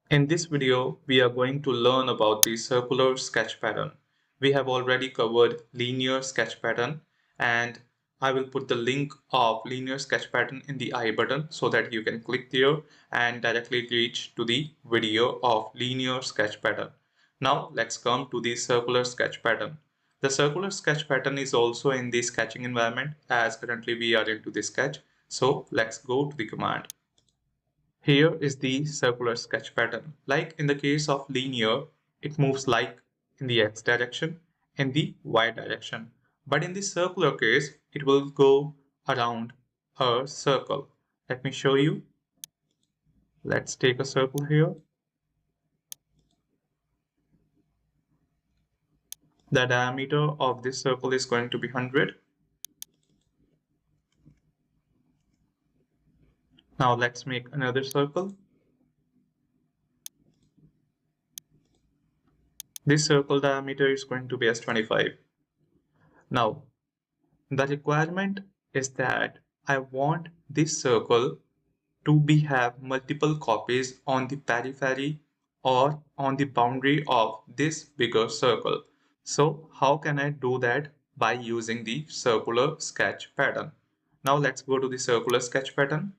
In this video, we are going to learn about the circular sketch pattern. We have already covered linear sketch pattern, and I will put the link of linear sketch pattern in the I button so that you can click there and directly reach to the video of linear sketch pattern. Now let's come to the circular sketch pattern. The circular sketch pattern is also in the sketching environment as currently we are into the sketch. So let's go to the command. Here is the circular sketch pattern. Like in the case of linear, it moves like in the x direction and the y direction. But in the circular case, it will go around a circle. Let me show you. Let's take a circle here. The diameter of this circle is going to be 100. Now let's make another circle. This circle diameter is going to be as 25. Now, the requirement is that I want this circle to be have multiple copies on the periphery or on the boundary of this bigger circle. So how can I do that? By using the circular sketch pattern. Now let's go to the circular sketch pattern.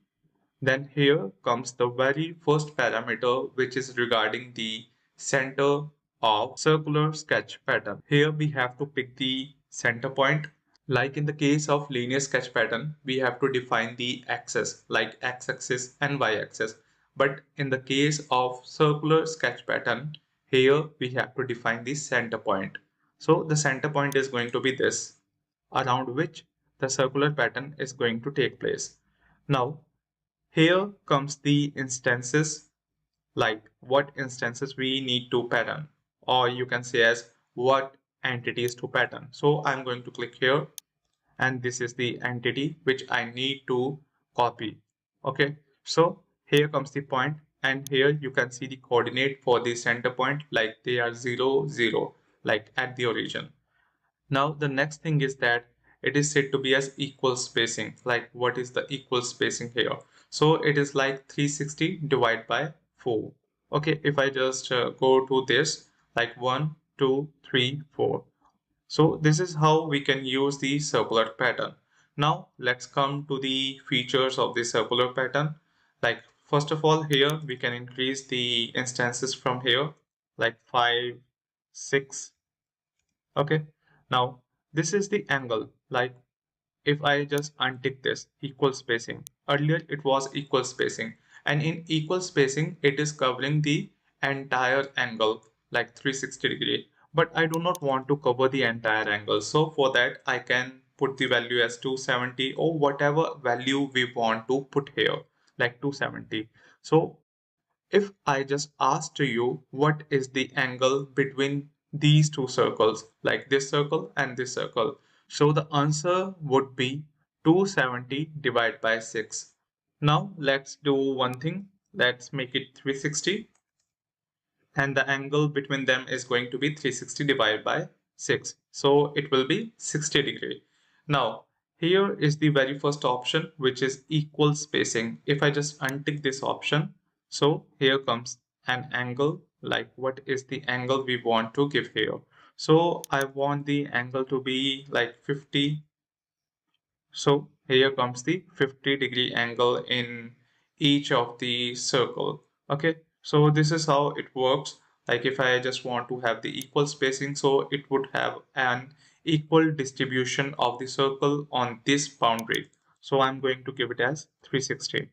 Then here comes the very first parameter, which is regarding the center of circular sketch pattern. Here we have to pick the center point. Like in the case of linear sketch pattern, we have to define the axis like x-axis and y-axis. But in the case of circular sketch pattern, here we have to define the center point. So the center point is going to be this, around which the circular pattern is going to take place. Now, here comes the instances, like what instances we need to pattern, or you can say as what entities to pattern. So I'm going to click here, and this is the entity which I need to copy. Okay, so here comes the point, and here you can see the coordinate for the center point, like they are 0 0, like at the origin. Now the next thing is that it is said to be as equal spacing. Like what is the equal spacing here? So it is like 360 divided by 4. Okay, if I just go to this, like 1 2 3 4. So this is how we can use the circular pattern. Now let's come to the features of the circular pattern. Like first of all, here we can increase the instances from here, like 5 6. Okay, now this is the angle. Like if I just untick this equal spacing, earlier it was equal spacing, and in equal spacing it is covering the entire angle like 360 degree, but I do not want to cover the entire angle. So for that I can put the value as 270 or whatever value we want to put here, like 270. So if I just asked you what is the angle between these two circles, like this circle and this circle, so the answer would be 270 divided by 6. Now let's do one thing. Let's make it 360, and the angle between them is going to be 360 divided by 6. So it will be 60 degree. Now here is the very first option, which is equal spacing. If I just untick this option, so here comes an angle, like what is the angle we want to give here. So I want the angle to be like 50. So here comes the 50-degree angle in each of the circle. Okay, so this is how it works. Like if I just want to have the equal spacing, so it would have an equal distribution of the circle on this boundary. So I'm going to give it as 360.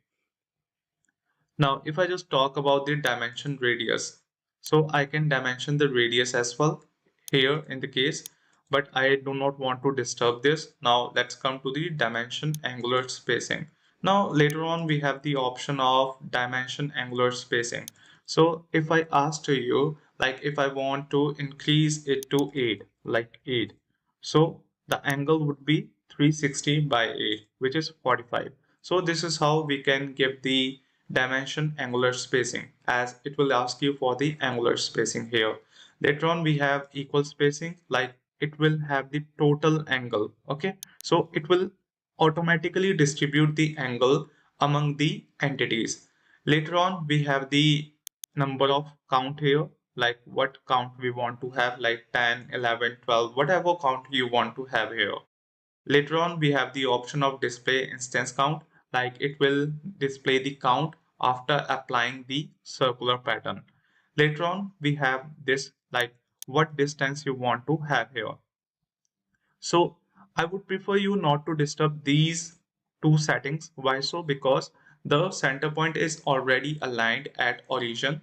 Now, if I just talk about the dimension radius, so I can dimension the radius as well here in the case, but I do not want to disturb this. Now, let's come to the dimension angular spacing. Now, later on, we have the option of dimension angular spacing. So if I ask to you, like if I want to increase it to 8, like 8, so the angle would be 360 by 8, which is 45. So this is how we can give the dimension angular spacing, as it will ask you for the angular spacing here. Later on we have equal spacing, like it will have the total angle. Okay, so it will automatically distribute the angle among the entities. Later on we have the number of count here, like what count we want to have, like 10, 11, 12, whatever count you want to have here. Later on, we have the option of display instance count, like it will display the count after applying the circular pattern. Later on, we have this, like what distance you want to have here. So I would prefer you not to disturb these two settings. Why so? Because the center point is already aligned at origin,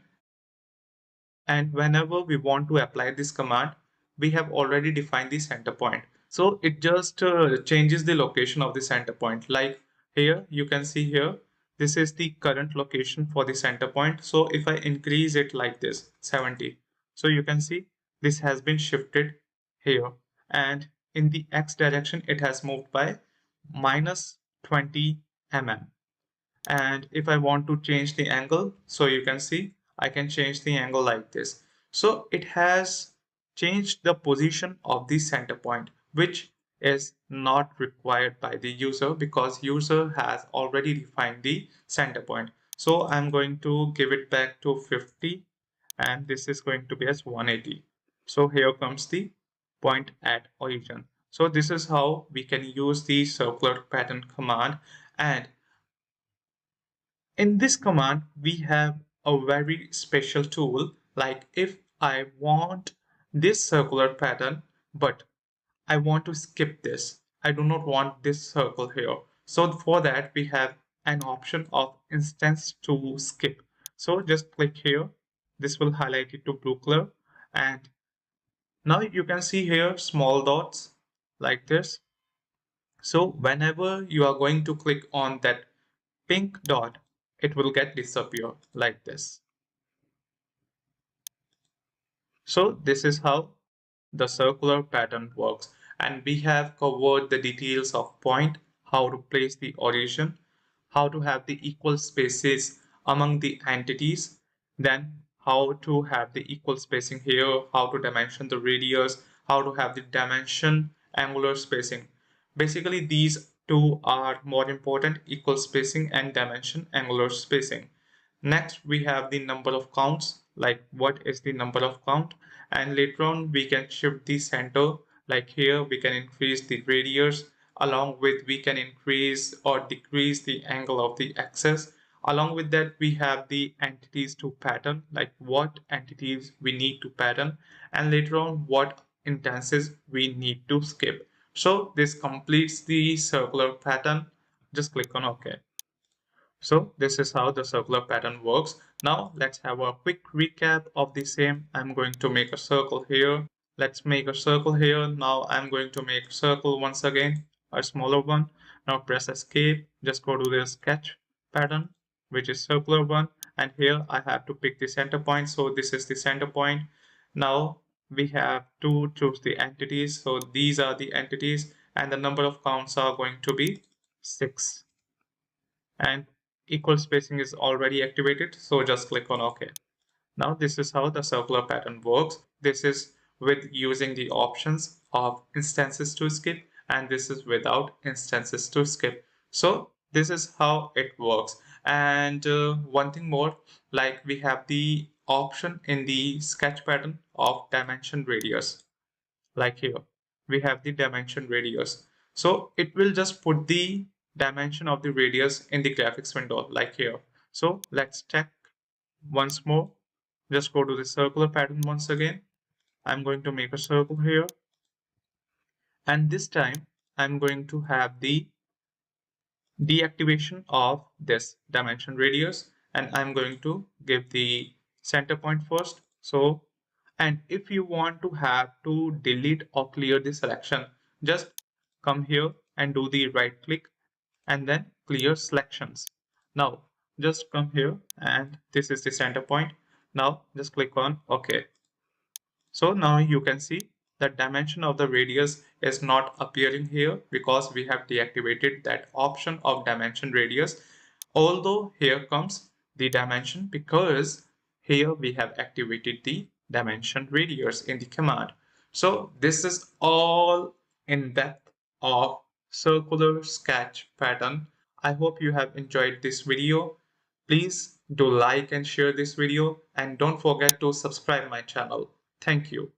and whenever we want to apply this command, we have already defined the center point. So it just changes the location of the center point. Like here, you can see here, this is the current location for the center point. So if I increase it like this, 70, so you can see this has been shifted here. And in the X direction, it has moved by minus 20 mm. And if I want to change the angle, so you can see I can change the angle like this. So it has changed the position of the center point, which is not required by the user because user has already defined the center point. So I'm going to give it back to 50, and this is going to be as 180. So here comes the point at origin. So this is how we can use the circular pattern command. And in this command, we have a very special tool. Like if I want this circular pattern, but I want to skip this. I do not want this circle here. So for that, we have an option of instance to skip. So just click here. This will highlight it to blue color. And now you can see here small dots like this. So whenever you are going to click on that pink dot, it will get disappear like this. So this is how the circular pattern works, and we have covered the details of point, how to place the origin, how to have the equal spaces among the entities, then how to have the equal spacing here, how to dimension the radius, how to have the dimension angular spacing. Basically these two are more important, equal spacing and dimension angular spacing. Next, we have the number of counts, like what is the number of count, and later on we can shift the center, like here we can increase the radius, along with we can increase or decrease the angle of the axis. Along with that, we have the entities to pattern, like what entities we need to pattern, and later on what instances we need to skip. So this completes the circular pattern. Just click on OK. So this is how the circular pattern works. Now let's have a quick recap of the same. I'm going to make a circle here. Let's make a circle here. Now I'm going to make a circle once again, a smaller one. Now press escape. Just go to the sketch pattern, which is circular one. And here I have to pick the center point. So this is the center point. Now we have to choose the entities. So these are the entities, and the number of counts are going to be 6. And equal spacing is already activated, so just click on OK. Now this is how the circular pattern works. This is with using the options of instances to skip, and this is without instances to skip. So this is how it works. And one thing more, like we have the option in the sketch pattern of dimension radius. Like here we have the dimension radius, so it will just put the dimension of the radius in the graphics window like here. So let's check once more. Just go to the circular pattern once again. I'm going to make a circle here, and this time I'm going to have the deactivation of this dimension radius, and I'm going to give the center point first. So, and if you want to have to delete or clear the selection, just come here and do the right click and then clear selections. Now just come here, and this is the center point. Now just click on OK. So now you can see the dimension of the radius is not appearing here because we have deactivated that option of dimension radius. Although here comes the dimension because here we have activated the dimension radius in the command. So this is all in depth of circular sketch pattern. I hope you have enjoyed this video. Please Do like and share this video and don't forget to subscribe my channel. Thank you.